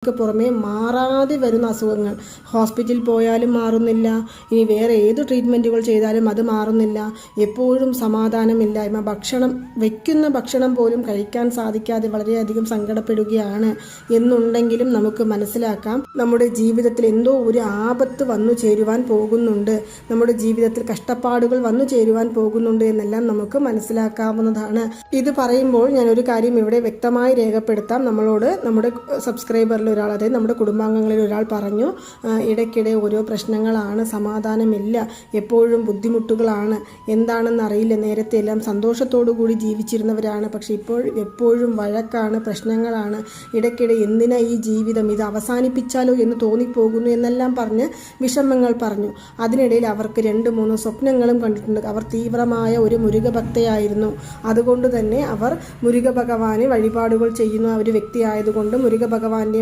അസുഖങ്ങൾക്ക് പുറമെ മാറാതെ വരുന്ന അസുഖങ്ങൾ, ഹോസ്പിറ്റലിൽ പോയാലും മാറുന്നില്ല, ഇനി വേറെ ഏത് ട്രീറ്റ്മെൻറ്റുകൾ ചെയ്താലും അത് മാറുന്നില്ല, എപ്പോഴും സമാധാനമില്ലായ്മ, വയ്ക്കുന്ന ഭക്ഷണം പോലും കഴിക്കാൻ സാധിക്കാതെ വളരെയധികം സങ്കടപ്പെടുകയാണ് എന്നുണ്ടെങ്കിലും നമുക്ക് മനസ്സിലാക്കാം നമ്മുടെ ജീവിതത്തിൽ എന്തോ ഒരു ആപത്ത് വന്നു ചേരുവാൻ പോകുന്നുണ്ട്, നമ്മുടെ ജീവിതത്തിൽ കഷ്ടപ്പാടുകൾ വന്നു ചേരുവാൻ പോകുന്നുണ്ട് എന്നെല്ലാം നമുക്ക് മനസ്സിലാക്കാവുന്നതാണ്. ഇത് പറയുമ്പോൾ ഞാൻ ഒരു കാര്യം ഇവിടെ വ്യക്തമായി രേഖപ്പെടുത്താം. നമ്മുടെ സബ്സ്ക്രൈബറിൽ ഒരാൾ, അതായത് നമ്മുടെ കുടുംബാംഗങ്ങളിൽ ഒരാൾ പറഞ്ഞു, ഇടയ്ക്കിടെ ഓരോ പ്രശ്നങ്ങളാണ്, സമാധാനമില്ല, എപ്പോഴും ബുദ്ധിമുട്ടുകളാണ്, എന്താണെന്ന് അറിയില്ല, നേരത്തെ എല്ലാം സന്തോഷത്തോടു കൂടി ജീവിച്ചിരുന്നവരാണ്, പക്ഷെ ഇപ്പോൾ എപ്പോഴും വഴക്കാണ്, പ്രശ്നങ്ങളാണ്, ഇടയ്ക്കിടെ എന്തിനാ ഈ ജീവിതം, ഇത് അവസാനിപ്പിച്ചാലോ എന്ന് തോന്നിപ്പോകുന്നു എന്നെല്ലാം പറഞ്ഞ് വിഷമങ്ങൾ പറഞ്ഞു. അതിനിടയിൽ അവർക്ക് 2-3 സ്വപ്നങ്ങളും കണ്ടിട്ടുണ്ട്. അവർ തീവ്രമായ ഒരു മുരുകഭക്തയായിരുന്നു. അതുകൊണ്ട് തന്നെ അവർ മുരുക ഭഗവാനെ വഴിപാടുകൾ ചെയ്യുന്ന ഒരു വ്യക്തിയായതുകൊണ്ട് മുരുക ഭഗവാന്റെ